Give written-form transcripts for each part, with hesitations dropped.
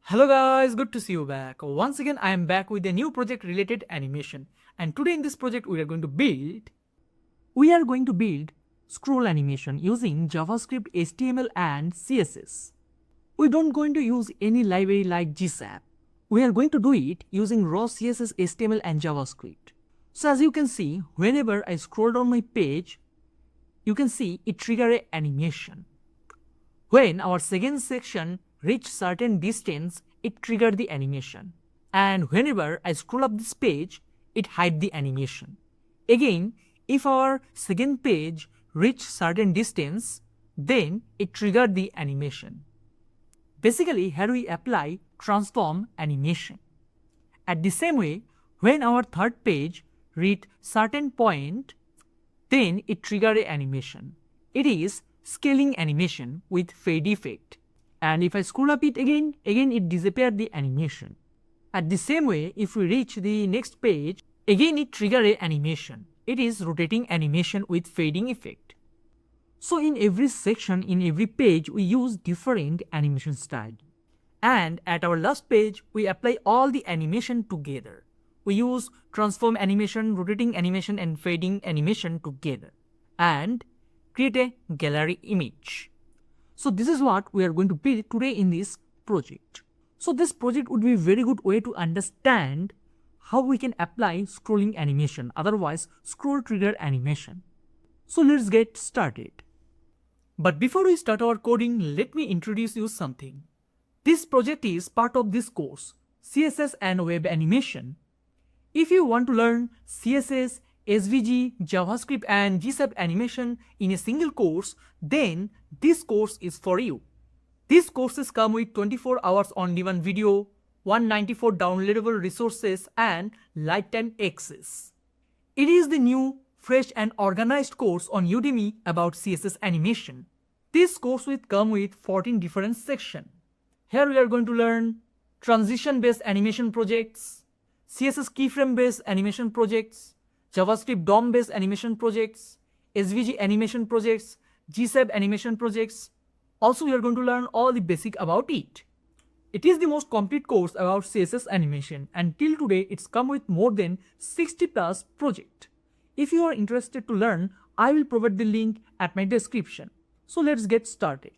Hello guys, good to see you back. Once again I am back with a new project related animation, and today in this project we are going to build scroll animation using JavaScript, HTML and CSS. We don't going to use any library like GSAP. We are going to do it using raw CSS, HTML and JavaScript. So as you can see, whenever I scroll down my page, you can see it trigger a animation. When our second section reach certain distance, it trigger the animation. And whenever I scroll up this page, it hide the animation. Again, if our second page reach certain distance, then it trigger the animation. Basically, here we apply transform animation. At the same way, when our third page reach certain point, then it trigger a animation. It is scaling animation with fade effect. And if I scroll up it again it disappear the animation. At the same way, if we reach the next page, again it trigger a animation. It is rotating animation with fading effect. So in every section, in every page, we use different animation style. And at our last page, we apply all the animation together. We use transform animation, rotating animation and fading animation together and create a gallery image. So this is what we are going to build today in this project. So this project would be a very good way to understand how we can apply scrolling animation, otherwise scroll trigger animation. So let's get started. But before we start our coding, let me introduce you something. This project is part of this course, CSS and Web Animation. If you want to learn CSS, SVG, JavaScript and GSAP animation in a single course, then this course is for you. These courses come with 24 hours on-demand video, 194 downloadable resources and lifetime access. It is the new, fresh and organized course on Udemy about CSS animation. This course will come with 14 different sections. Here we are going to learn transition-based animation projects, CSS keyframe-based animation projects, JavaScript DOM-based animation projects, SVG animation projects, GSAP animation projects. Also, we are going to learn all the basic about it. It is the most complete course about CSS animation, and till today it's come with more than 60 plus projects. If you are interested to learn, I will provide the link at my description. So let's get started.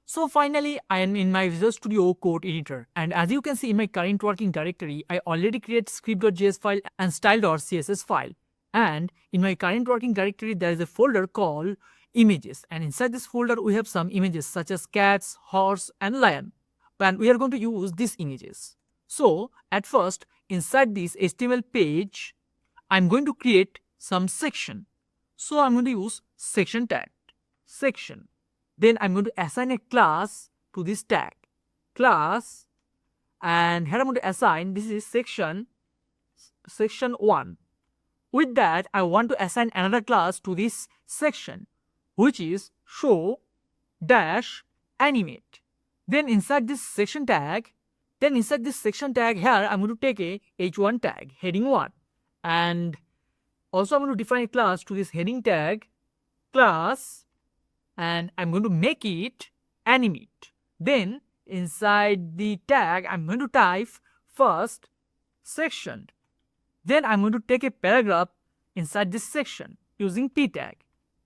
So finally, I am in my Visual Studio code editor, and as you can see in my current working directory, I already created script.js file and style.css file. And in my current working directory, there is a folder called images, and inside this folder we have some images such as cats, horse and lion, and we are going to use these images. So at first, inside this HTML page, I'm going to create some section. So I'm going to use section tag, section. Then I'm going to assign a class to this tag, class, and here I'm going to assign, this is section 1. With that, I want to assign another class to this section, which is show dash animate. Then inside this section tag, here I'm going to take a h1 tag, heading 1, and also I'm going to define a class to this heading tag, class, and I'm going to make it animate. Then inside the tag, I'm going to type first section. Then I'm going to take a paragraph inside this section using p tag,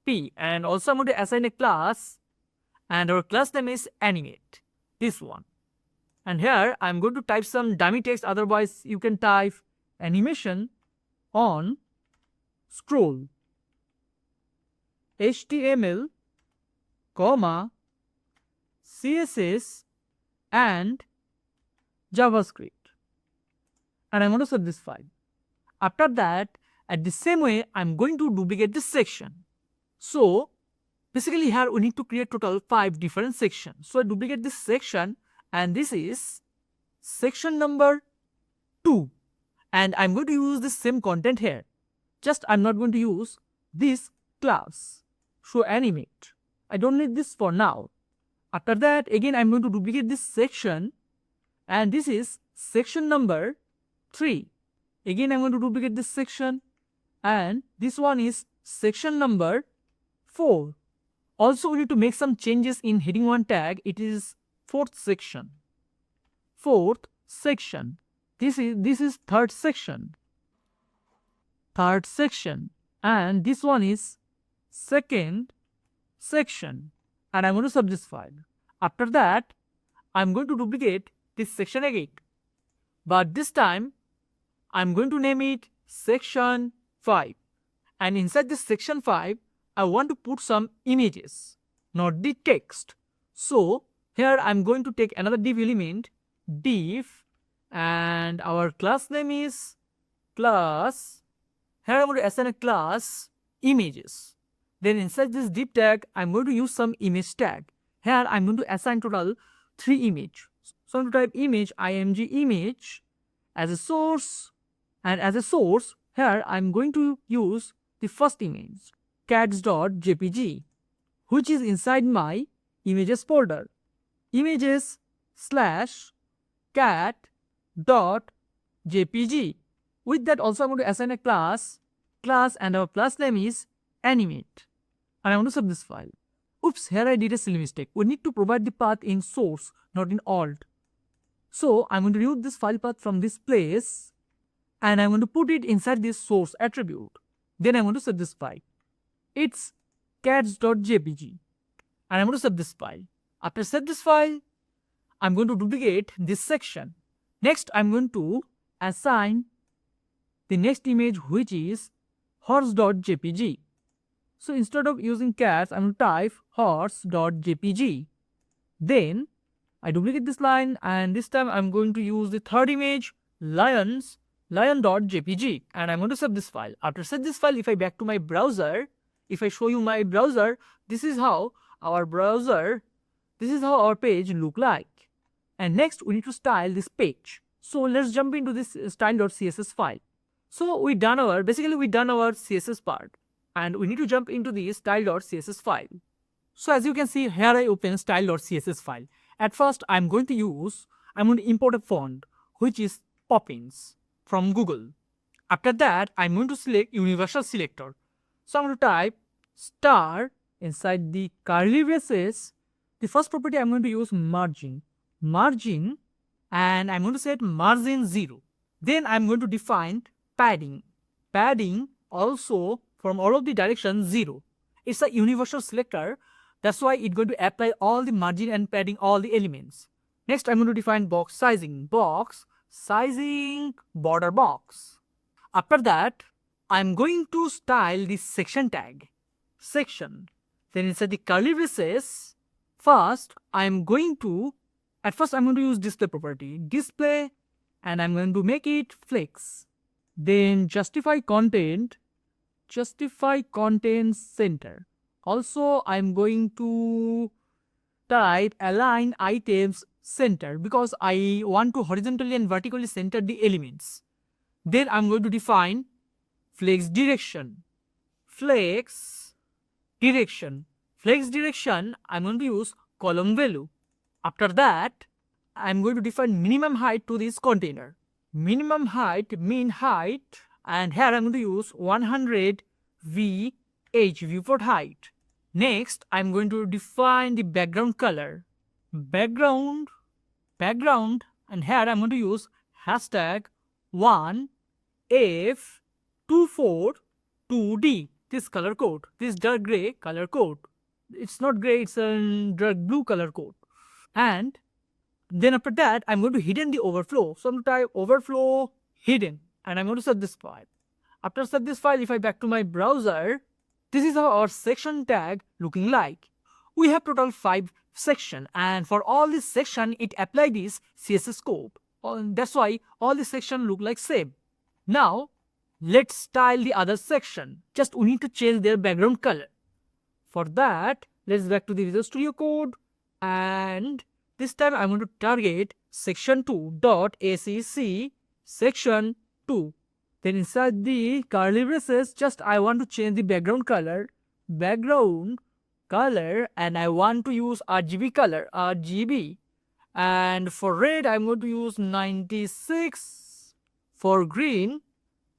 p, and also I'm going to assign a class, and our class name is animate, this one. And here I'm going to type some dummy text, otherwise you can type animation on scroll, HTML, CSS and JavaScript, and I'm going to save this file. After that, at the same way, I'm going to duplicate this section. So basically here we need to create total 5 different sections. So I duplicate this section, and this is section number 2, and I'm going to use the same content here, just I'm not going to use this class show animate. I don't need this for now. After that, again I'm going to duplicate this section, and this is section number 3. Again I'm going to duplicate this section, and this one is section number 4. Also we need to make some changes in heading 1 tag, it is 4th section. fourth section. This is third section. And this one is second section, and I'm going to sub this file. After that, I'm going to duplicate this section again, but this time I'm going to name it section 5, and inside this section 5 I want to put some images, not the text. So here I'm going to take another div element, div, and our class name is class. Here I'm going to assign a class images. Then inside this div tag I'm going to use some image tag. Here I'm going to assign total 3 image. So I'm going to type image img image as a source, and as a source here I'm going to use the first image cats.jpg, which is inside my images folder, images slash cat.jpg. With that also I'm going to assign a class, and our class name is animate, and I want to sub this file. Oops, here I did a silly mistake. We need to provide the path in source, not in alt. So I'm going to remove this file path from this place, and I'm going to put it inside this source attribute. Then I'm going to sub this file. It's cats.jpg, and I'm going to sub this file. After sub this file, I'm going to duplicate this section. Next, I'm going to assign the next image, which is horse.jpg. So instead of using cats, I'm going to type horse.jpg. Then I duplicate this line, and this time I'm going to use the third image, lion.jpg, and I'm going to save this file. After save this file, if I back to my browser, if I show you my browser, this is how our page look like. And next we need to style this page. So let's jump into this style.css file. So we done our CSS part, and we need to jump into the style.css file. So as you can see, here I open style.css file. At first I'm going to import a font which is Poppins from Google. After that I'm going to select universal selector. So I'm going to type star inside the curly braces. The first property I'm going to use margin, and I'm going to set margin 0. Then I'm going to define padding also from all of the directions 0. It's a universal selector, that's why it's going to apply all the margin and padding all the elements. Next I'm going to define box sizing, border box. After that I'm going to style this section tag, section. Then inside the curly braces, first I'm going to use display property, display, and I'm going to make it flex. Then justify content center. Also I'm going to type align items center because I want to horizontally and vertically center the elements. Then I'm going to define flex direction. I'm going to use column value. After that I'm going to define minimum height to this container. Mean height, and here I'm going to use 100 viewport height. Next I'm going to define the background color, background, and here I'm going to use hashtag 1f242d, this color code, this dark gray color code. It's not gray, it's a dark blue color code. And then after that I'm going to hidden the overflow. So I'm going to type overflow hidden, and I'm going to set this file. After set this file, if I back to my browser, this is how our section tag looking like. We have total 5 section, and for all this section it apply this CSS scope. That's why all this section look like same. Now let's style the other section. Just we need to change their background color. For that, let's back to the Visual Studio Code, and this time I'm going to target section2.acc section 2. Then inside the curly braces, just I want to change the background color, and I want to use RGB color, RGB. And for red, I'm going to use 96. For green,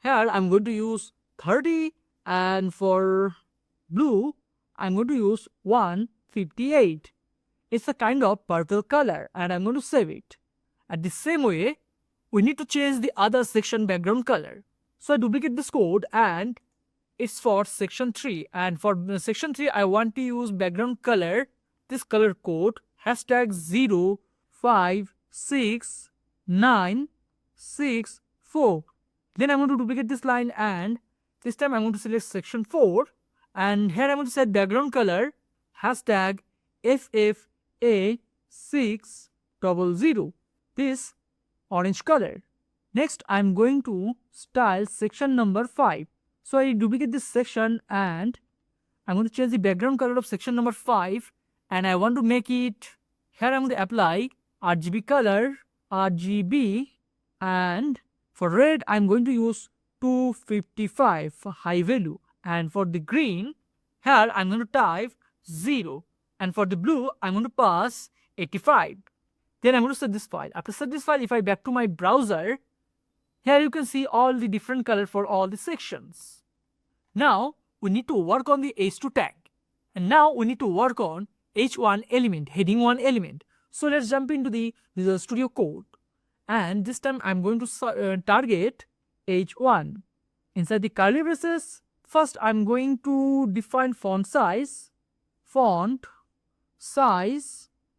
here I'm going to use 30. And for blue, I'm going to use 158. It's a kind of purple color, and I'm going to save it. At the same way, we need to change the other section background color. So I duplicate this code and it's for section 3, and for section 3 I want to use background color, this color code hashtag 056964. Then I'm going to duplicate this line and this time I'm going to select section 4 and here I'm going to set background color hashtag FFA600, this orange color. Next I'm going to style section number 5. So I duplicate this section and I'm going to change the background color of section number 5 and I want to make it, here I'm going to apply RGB color, RGB, and for red I'm going to use 255 for high value, and for the green here I'm going to type 0, and for the blue I'm going to pass 85. Then I'm going to set this file. After set this file, if I back to my browser, here you can see all the different color for all the sections. Now we need to work on the h2 tag, and now we need to work on h1 element, heading 1 element. So let's jump into the Visual Studio Code, and this time I'm going to target h1. Inside the curly braces, first I'm going to define font size.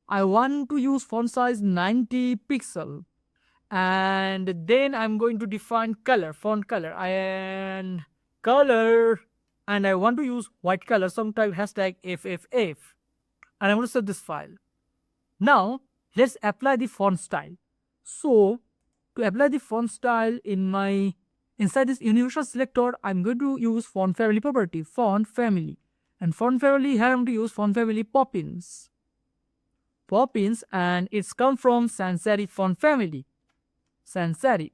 I want to use font size 90 pixel. And then I'm going to define color, font color, and I want to use white color, some type hashtag FFF, and I'm going to set this file. Now let's apply the font style. So to apply the font style inside this universal selector, I'm going to use font family property, font family, and font family here I'm going to use font family Poppins, and it's come from sans serif font family. Sans serif,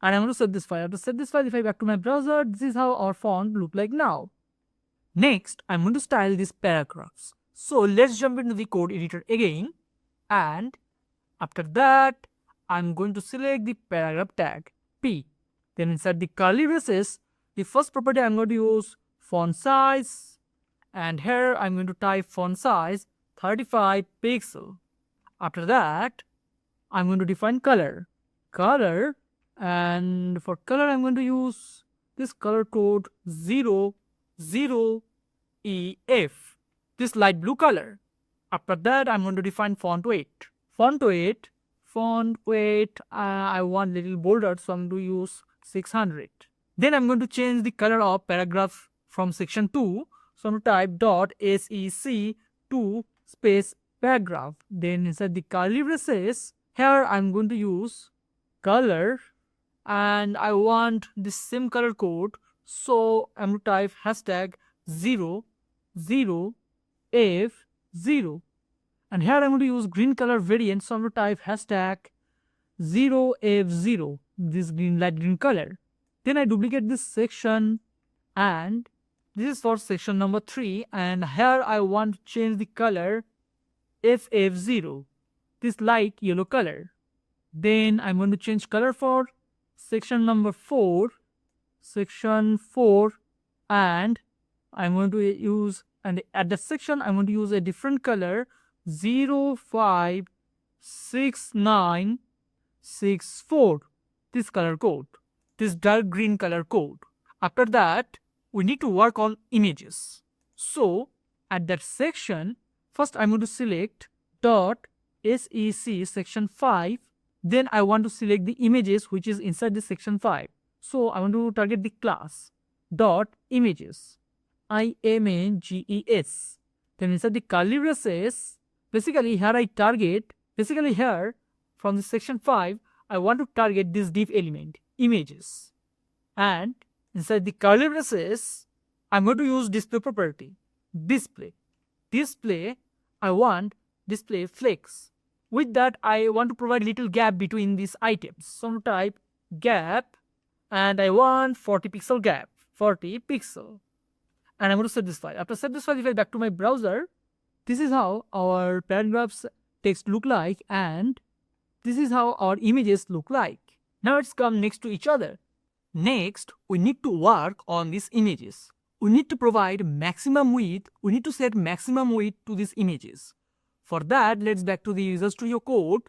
and I'm going to set this file. To set this file, if I back to my browser, this is how our font look like now. Next, I'm going to style these paragraphs. So let's jump into the code editor again, and after that, I'm going to select the paragraph tag P. Then inside the curly braces, the first property I'm going to use font size, and here I'm going to type font size 35 pixel. After that, I'm going to define color, and for color I'm going to use this color code 00EF, this light blue color. After that, I'm going to define font weight. I want little bolder, so I'm going to use 600. Then I'm going to change the color of paragraph from section 2. So I'm going to type .sec2 space paragraph. Then inside the curly braces, here I'm going to use color, and I want the same color code. So I'm going to type hashtag 00F0. And here I'm going to use green color variant, so I'm going to type hashtag 0F0, this light green color. Then I duplicate this section, and this is for section number 3, and here I want to change the color FF0, this light yellow color. Then I'm going to change color for section number 4, and I'm going to use, and at the section I'm going to use a different color 056964, this color code, this dark green color code. After that, we need to work on images. So at that section, first I'm going to select .sec section 5. Then I want to select the images which is inside the section 5. So I want to target the class .images, IMAGES. Then inside the curly braces, basically here I target, here from the section 5, I want to target this div element, images. And inside the curly braces, I'm going to use display property, display. I want display flex. With that, I want to provide little gap between these items. So I'm going to type gap, and I want 40 pixel gap, 40 pixel. And I'm going to set this file. After set this file, if I back to my browser, this is how our paragraphs text look like, and this is how our images look like. Now it's come next to each other. Next, we need to work on these images. We need to provide maximum width. We need to set maximum width to these images. For that, let's back to the Visual Studio Code,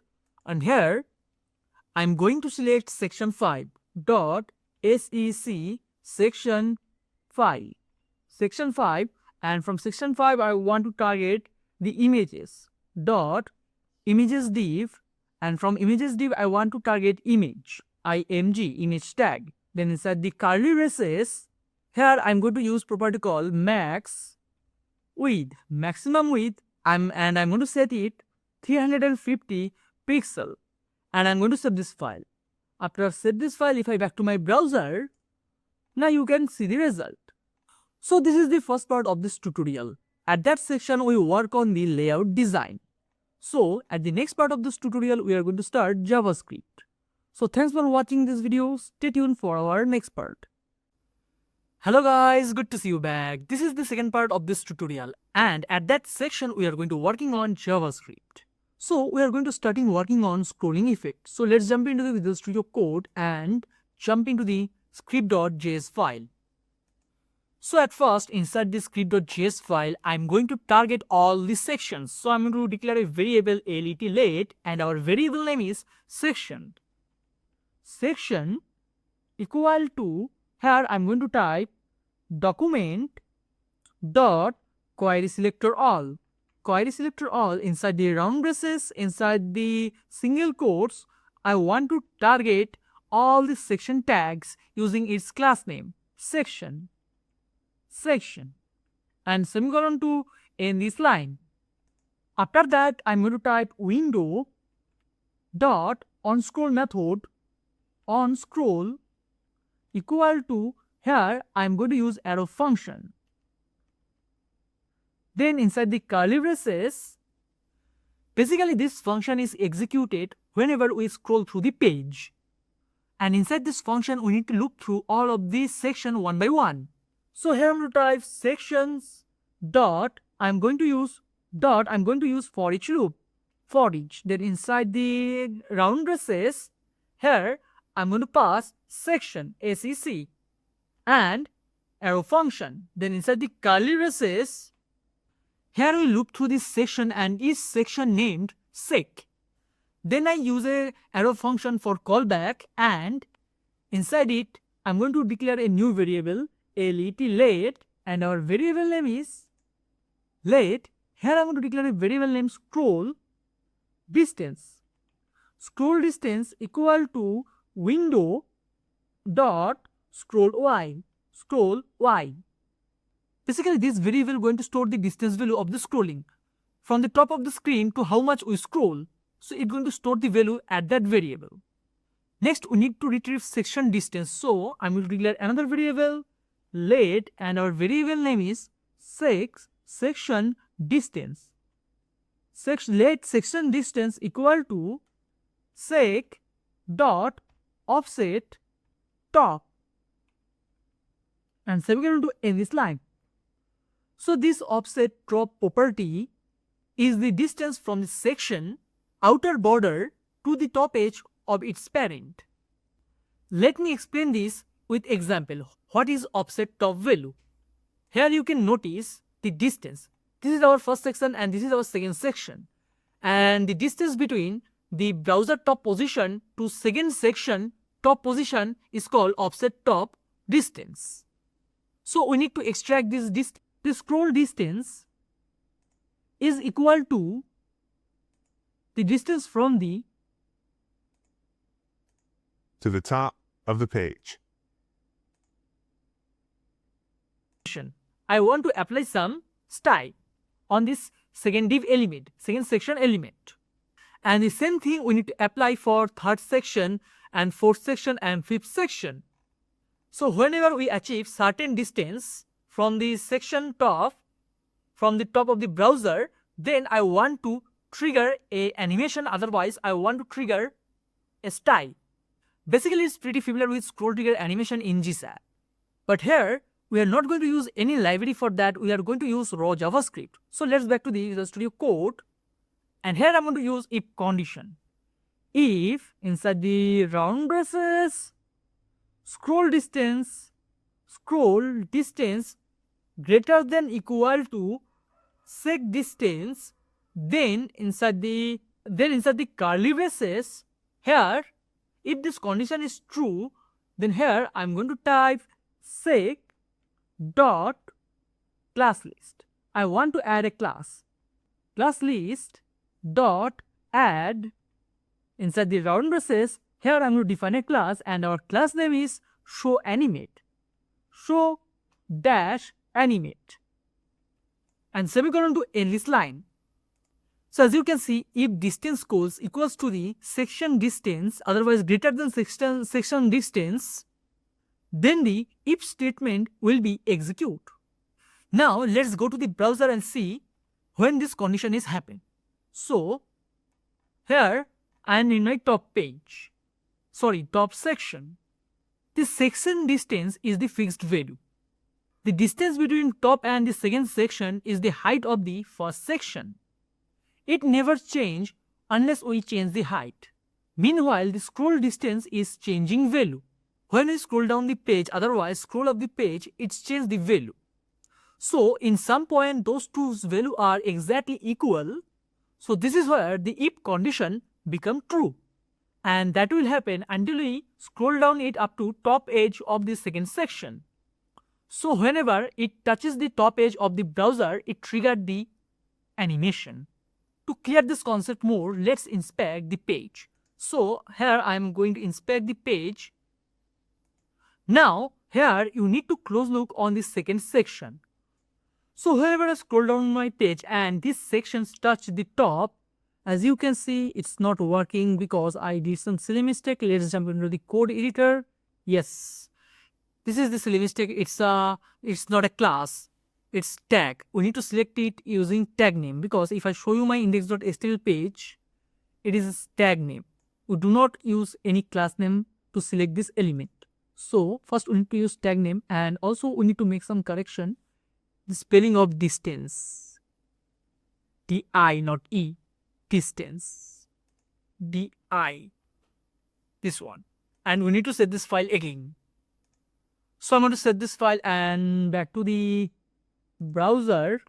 and here I'm going to select section 5 dot sec section 5 section 5, and from section 5 I want to target the images dot images div, and from images div I want to target image image tag. Then inside the curly braces, here I'm going to use property called max width, maximum width, and I'm going to set it 350 pixel, and I'm going to save this file. After I've saved this file, if I back to my browser, now you can see the result. So this is the first part of this tutorial. At that section we work on the layout design. So at the next part of this tutorial we are going to start JavaScript. So thanks for watching this video. Stay tuned for our next part. Hello guys, good to see you back. This is the second part of this tutorial, and at that section we are going to working on JavaScript. So we are going to starting working on scrolling effect. So let's jump into the Visual Studio Code and jump into the script.js file. So at first, inside the script.js file, I'm going to target all the sections. So I'm going to declare a variable let and our variable name is section. Section equal to, here I'm going to type document dot query selector all. Query selector all, inside the round braces, inside the single quotes, I want to target all the section tags using its class name section, and semicolon to end this line. After that, I'm going to type window dot onScroll method onScroll equal to, here I'm going to use arrow function. Then inside the curly braces, basically this function is executed whenever we scroll through the page. And inside this function we need to look through all of these sections one by one. So here I'm going to type sections dot, I'm going to use for each loop, for each. Then inside the round braces, here I'm going to pass section sec and arrow function. Then inside the curly braces, here we loop through this section and each section named sec. Then I use a arrow function for callback, and inside it I'm going to declare a new variable let, and our variable name is let. Here I'm going to declare a variable name scroll distance. Scroll distance equal to window dot scroll y. Basically this variable going to store the distance value of the scrolling from the top of the screen to how much we scroll. So it's going to store the value at that variable. Next we need to retrieve section distance. So I'm going to declare another variable let, and our variable name is section distance. Let section distance equal to sec dot offset top, and semicolon to end this line. So this offset top property is the distance from the section outer border to the top edge of its parent. Let me explain this with example. What is offset top value? Here you can notice the distance. This is our first section and this is our second section, and the distance between the browser top position to second section top position is called offset top distance. So we need to extract this distance. The scroll distance is equal to the distance from the to the top of the page. I want to apply some style on this second div element, second section element. And the same thing we need to apply for third section and fourth section and fifth section. So whenever we achieve certain distance from the section top, from the top of the browser, then I want to trigger a animation, otherwise I want to trigger a style. Basically it's pretty familiar with scroll trigger animation in GSAP. But here we are not going to use any library for that, we are going to use raw JavaScript. So let's back to the Visual Studio Code, and here I'm going to use if condition. If inside the round braces scroll distance greater than equal to sec distance, then inside the curly braces, here If this condition is true, then here I'm going to type sec dot class list. I want to add a class. Class list dot add, inside the round braces, here I'm going to define a class and our class name is showAnimate. Show dash animate. And semicolon to end this line. So as you can see, if distance goals equals to the section distance, otherwise greater than section distance, then the if statement will be executed. Now let's go to the browser and see when this condition is happening. So here I am in my top page, top section. The section distance is the fixed value. The distance between top and the second section is the height of the first section. It never changes unless we change the height. Meanwhile, the scroll distance is changing value. When we scroll down the page, otherwise scroll up the page, it's changed the value. So in some point, those two values are exactly equal. So this is where the if condition become true. And that will happen until we scroll down it up to top edge of the second section. So whenever it touches the top edge of the browser, it triggered the animation. To clear this concept more, let's inspect the page. So here I am going to inspect the page. Now here you need to close look on the second section. So whenever I scroll down my page and these sections touch the top, as you can see it's not working because I did some silly mistake. Let's jump into the code editor. Yes, this is the silly mistake. It's not a class, it's tag. We need to select it using tag name, because if I show you my index.html page, it is tag name. We do not use any class name to select this element. So first we need to use tag name, and also we need to make some correction. The spelling of distance, D-I not E, distance, D-I, this one. And we need to set this file again. So I'm going to set this file and back to the browser,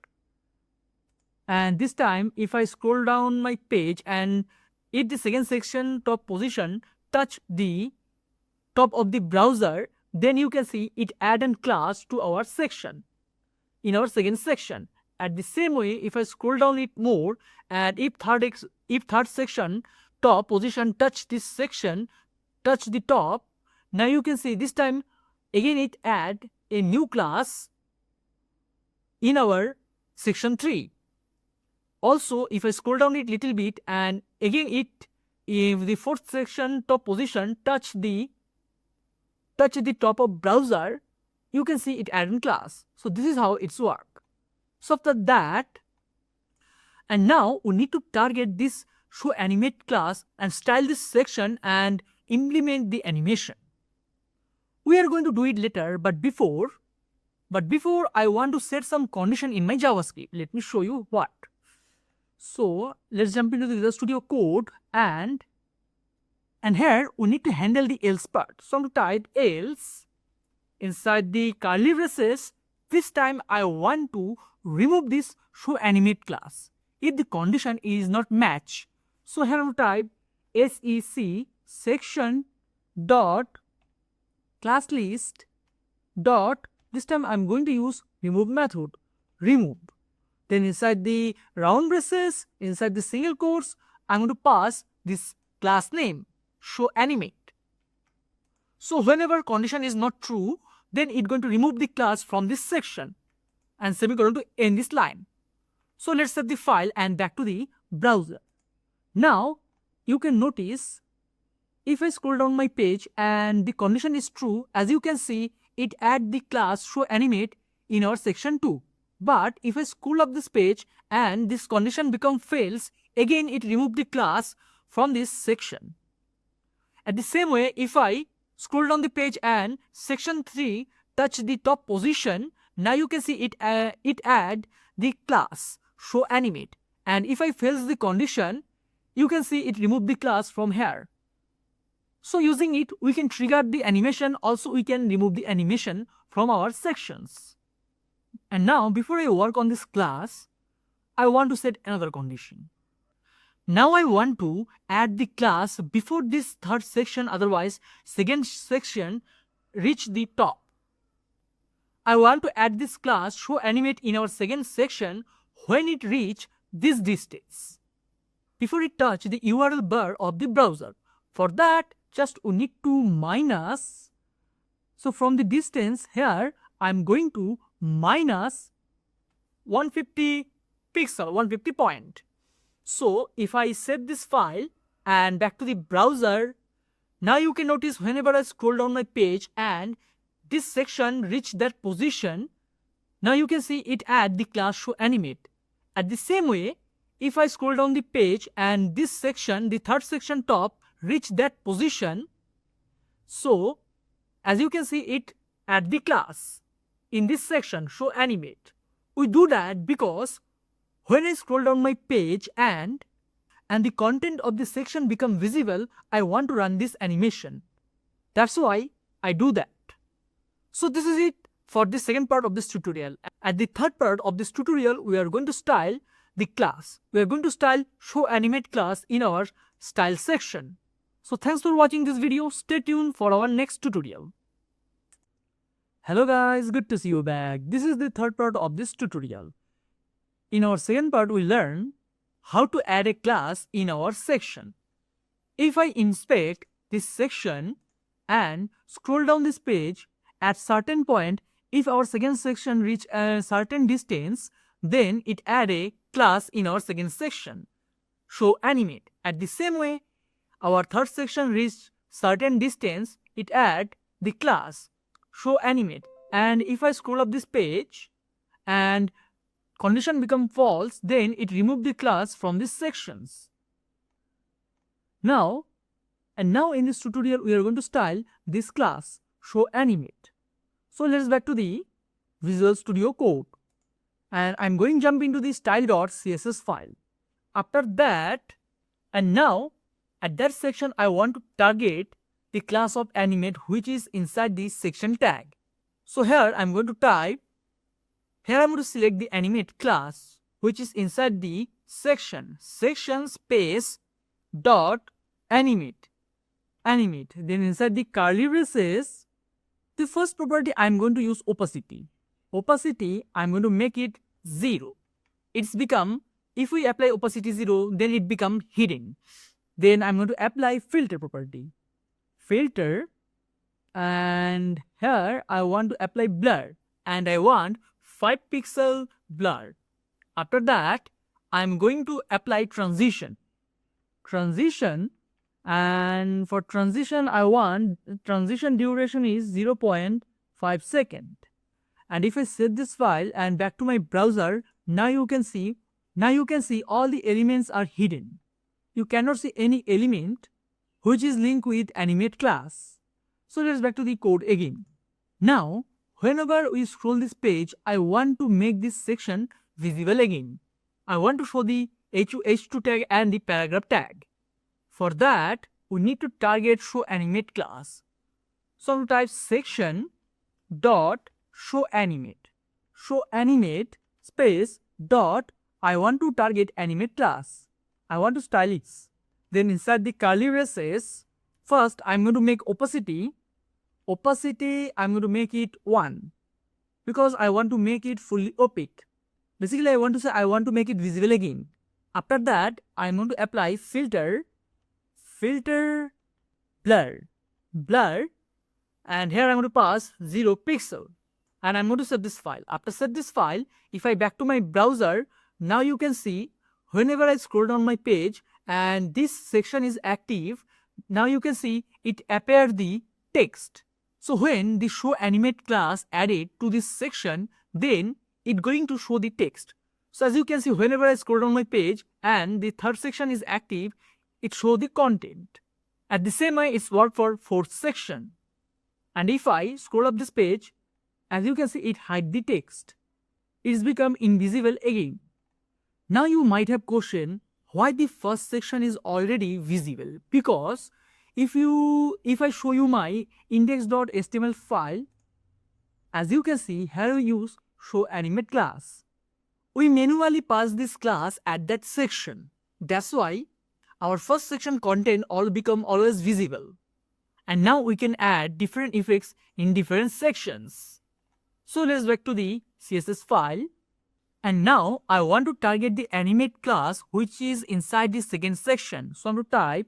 and this time if I scroll down my page and if the second section top position touch the top of the browser, then you can see it add a class to our section in our second section. At the same way, if I scroll down it more and if third section top position touch this section, touch the top, now you can see this time again it add a new class in our section 3. Also, if I scroll down it little bit and again if the fourth section top position touch the top of browser, you can see it add in class. So this is how it's work. So after that, and now we need to target this showAnimate class and style this section and implement the animation. We are going to do it later, but before I want to set some condition in my JavaScript. Let me show you what. So let's jump into the Visual Studio Code, and here we need to handle the else part. So I'm going to type else inside the curly braces. This time I want to remove this showAnimate class if the condition is not match. So here I'm going to type sec section dot class list dot, this time I'm going to use remove method, remove. Then inside the round braces, inside the single quotes, I'm going to pass this class name, showAnimate. So whenever condition is not true, then it's going to remove the class from this section and semicolon to end this line. So let's save the file and back to the browser. Now you can notice if I scroll down my page and the condition is true, as you can see it add the class showAnimate in our section 2. But if I scroll up this page and this condition become fails, again it remove the class from this section. At the same way, if I scroll down the page and section 3 touch the top position, now you can see it add the class showAnimate, and if I fails the condition, you can see it remove the class from here. So using it we can trigger the animation, also we can remove the animation from our sections. And now before I work on this class, I want to set another condition. Now I want to add the class before this third section, otherwise second section reach the top. I want to add this class showAnimate in our second section when it reach this distance, before it touch the URL bar of the browser. For that, just we need to minus. So from the distance here, I'm going to minus 150 pixel, 150 point. So if I save this file and back to the browser, now you can notice whenever I scroll down my page and this section reach that position, now you can see it add the class showAnimate. At the same way, if I scroll down the page and this section, the third section top, reach that position, so as you can see it add the class in this section showAnimate. We do that because when I scroll down my page and the content of this section become visible, I want to run this animation. That's why I do that. So this is it for the second part of this tutorial. At the third part of this tutorial, we are going to style the class. We are going to style showAnimate class in our style section. So thanks for watching this video. Stay tuned for our next tutorial. Hello guys, good to see you back. This is the third part of this tutorial. In our second part, we learn how to add a class in our section. If I inspect this section and scroll down this page, at certain point, if our second section reach a certain distance, then it add a class in our second section, showAnimate. At the same way, our third section reach certain distance, it add the class showAnimate. And if I scroll up this page and condition become false, then it remove the class from these sections. Now in this tutorial, we are going to style this class showAnimate. So let's back to the Visual Studio Code, and I'm going to jump into the style.css file. After that, and now at that section, I want to target the class of animate which is inside the section tag. So here I'm going to type, here I'm going to select the animate class which is inside the section space dot animate. Then inside the curly braces, the first property I'm going to use opacity. Opacity I'm going to make it 0. It's become, if we apply opacity 0, then it become hidden. Then I'm going to apply filter property. Filter, and here I want to apply blur, and I want 5 pixel blur. After that, I'm going to apply transition. And for transition, I want transition duration is 0.5 second. And if I save this file and back to my browser, now you can see all the elements are hidden. You cannot see any element which is linked with animate class. So let's back to the code again. Now, whenever we scroll this page, I want to make this section visible again. I want to show the H2 tag and the paragraph tag. For that, we need to target showAnimate class. So I'm going to type section dot showAnimate. showAnimate space dot, I want to target animate class. I want to style it. Then inside the curly braces, first I'm going to make opacity. Opacity I'm going to make it 1 because I want to make it fully opaque. Basically I want to make it visible again. After that, I'm going to apply filter blur, and here I'm going to pass 0 pixel, and I'm going to save this file. After save this file, if I back to my browser, now you can see whenever I scroll down my page and this section is active, now you can see it appear the text. So when the showAnimate class added to this section, then it going to show the text. So as you can see, whenever I scroll down my page and the third section is active, it show the content. At the same way, it's work for fourth section. And if I scroll up this page, as you can see, it hide the text. It is become invisible again. Now you might have questioned why the first section is already visible, because if I show you my index.html file, as you can see here we use showAnimate class. We manually pass this class at that section. That's why our first section content all become always visible. And now we can add different effects in different sections. So let's back to the CSS file. And now I want to target the animate class which is inside the second section. So I'm going to type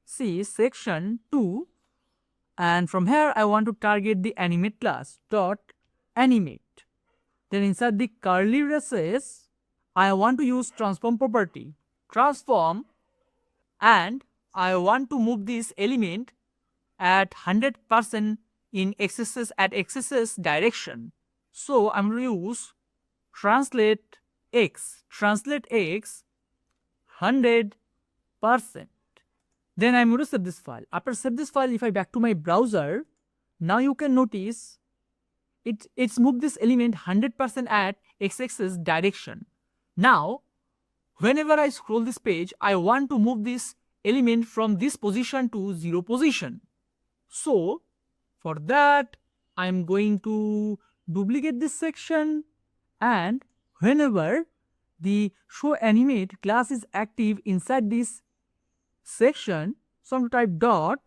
.sec section 2, and from here I want to target the animate class .animate. Then inside the curly braces I want to use transform property, transform, and I want to move this element at 100% in x-axis direction. So I'm going to use translate x 100%. Then I'm going to save this file. After save this file, if I back to my browser, now you can notice it's moved this element 100% at x-axis direction. Now whenever I scroll this page, I want to move this element from this position to 0 position. So for that I am going to duplicate this section, and whenever the show animate class is active inside this section, so I'm going to type dot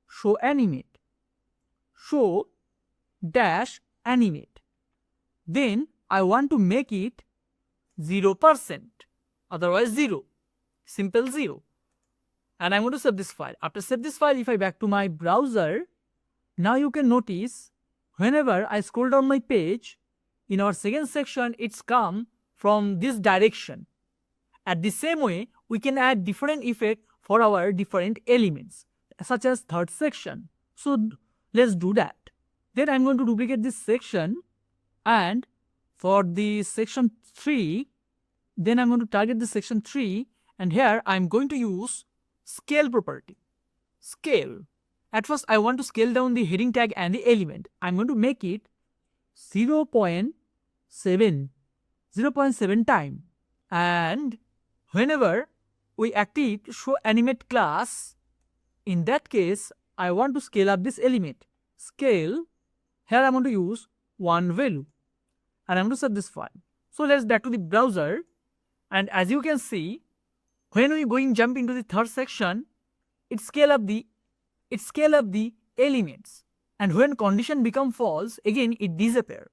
show animate, show dash animate. Then I want to make it 0%, otherwise 0, simple 0. And I'm going to save this file. After save this file, if I back to my browser, now you can notice whenever I scroll down my page, in our second section it's come from this direction. At the same way, we can add different effect for our different elements, such as third section. So let's do that. Then I'm going to duplicate this section, and for the section 3, then I'm going to target the section 3, and here I'm going to use scale property. Scale. At first I want to scale down the heading tag and the element. I'm going to make it 0.7 time, and whenever we activate show animate class, in that case I want to scale up this element. Scale, here I'm going to use 1 value, and I'm going to save this file. So let's back to the browser, and as you can see, when we jump into the third section, it scale up the elements, and when condition become false, again it disappear.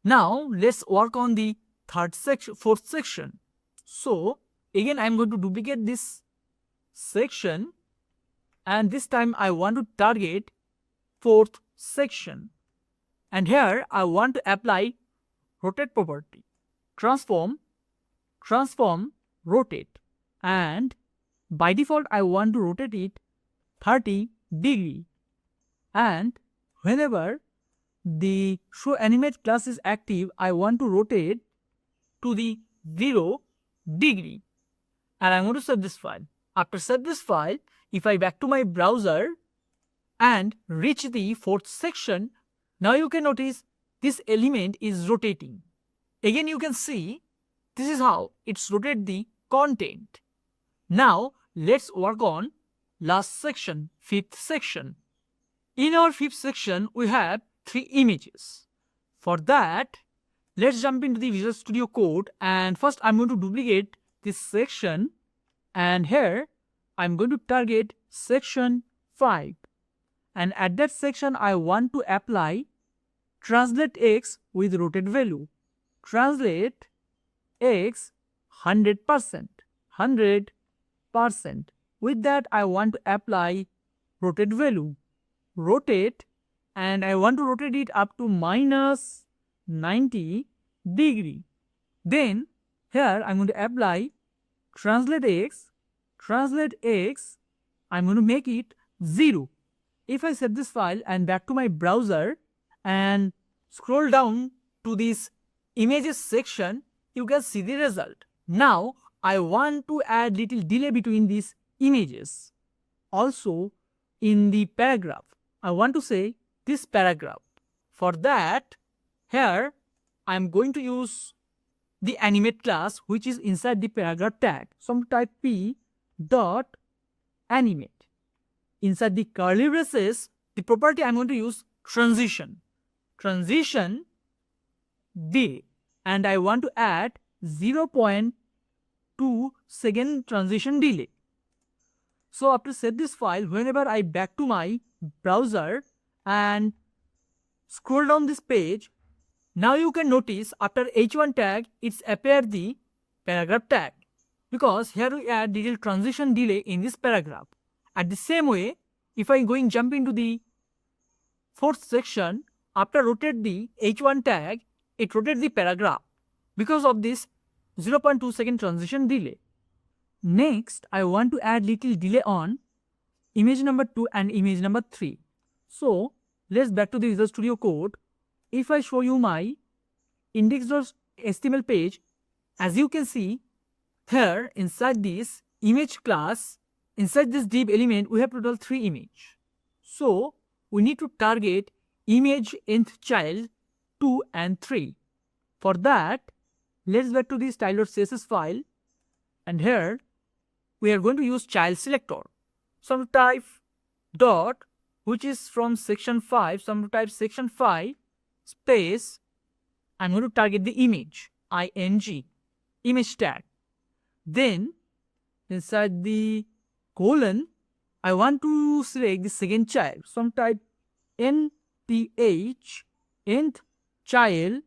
Now let's work on the fourth section. So again I'm going to duplicate this section, and this time I want to target fourth section, and here I want to apply rotate property, transform, rotate, and by default I want to rotate it 30 degree, and whenever the show animate class is active, I want to rotate to the 0 degree, and I'm going to save this file. After save this file, if I back to my browser and reach the fourth section, now you can notice this element is rotating. Again you can see this is how it's rotate the content. Now let's work on last section, fifth section. In our fifth section we have 3 images. For that, let's jump into the Visual Studio Code, and first I'm going to duplicate this section, and here I'm going to target section 5, and at that section I want to apply translate x with rotate value. Translate x 100%. With that I want to apply rotate value. Rotate, and I want to rotate it up to -90 degree. Then here I'm going to apply translate x. I'm going to make it 0. If I save this file and back to my browser and scroll down to this images section, you can see the result. Now I want to add little delay between these images. Also in the paragraph, I want to say this paragraph. For that, here I am going to use the animate class which is inside the paragraph tag. So I'm type p dot animate. Inside the curly braces, the property I'm going to use transition D, and I want to add 0.5 0.2-second transition delay. So after set this file, whenever I back to my browser and scroll down this page, now you can notice after h1 tag it's appear the paragraph tag, because here we add little transition delay in this paragraph. At the same way, if I jump into the fourth section, after rotate the h1 tag, it rotates the paragraph because of this 0.2-second transition delay. Next, I want to add little delay on image number 2 and image number 3. So let's back to the Visual Studio Code. If I show you my index.html page, as you can see here inside this image class, inside this div element, we have total 3 images. So we need to target image nth child 2 and 3. For that, let's back to the style.css file, and here we are going to use child selector. So I'm going to type dot, which is from section 5. So I'm going to type section 5 space. I'm going to target the image, image tag. Then inside the colon, I want to select the second child. So I'm type nth child.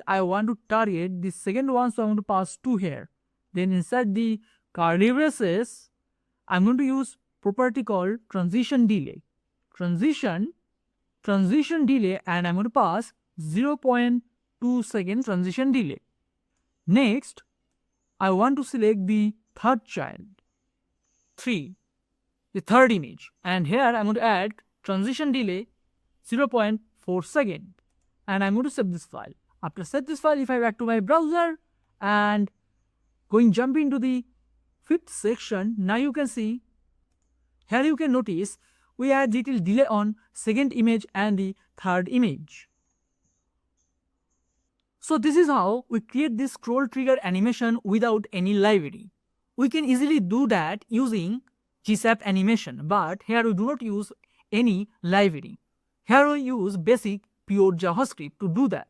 I want to target the second one, so I'm going to pass 2 here. Then inside the curly braces, I'm going to use property called transition delay, and I'm going to pass 0.2-second transition delay. Next, I want to select the third child, 3, the third image, and here I'm going to add transition delay 0.4 second, and I'm going to save this file. After set this file, if I back to my browser and jump into the fifth section, now you can see here you can notice we add little delay on second image and the third image. So this is how we create this scroll trigger animation without any library. We can easily do that using GSAP animation, but here we do not use any library. Here we use basic pure JavaScript to do that,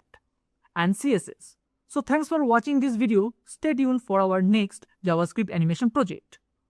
and CSS. So thanks for watching this video. Stay tuned for our next JavaScript animation project.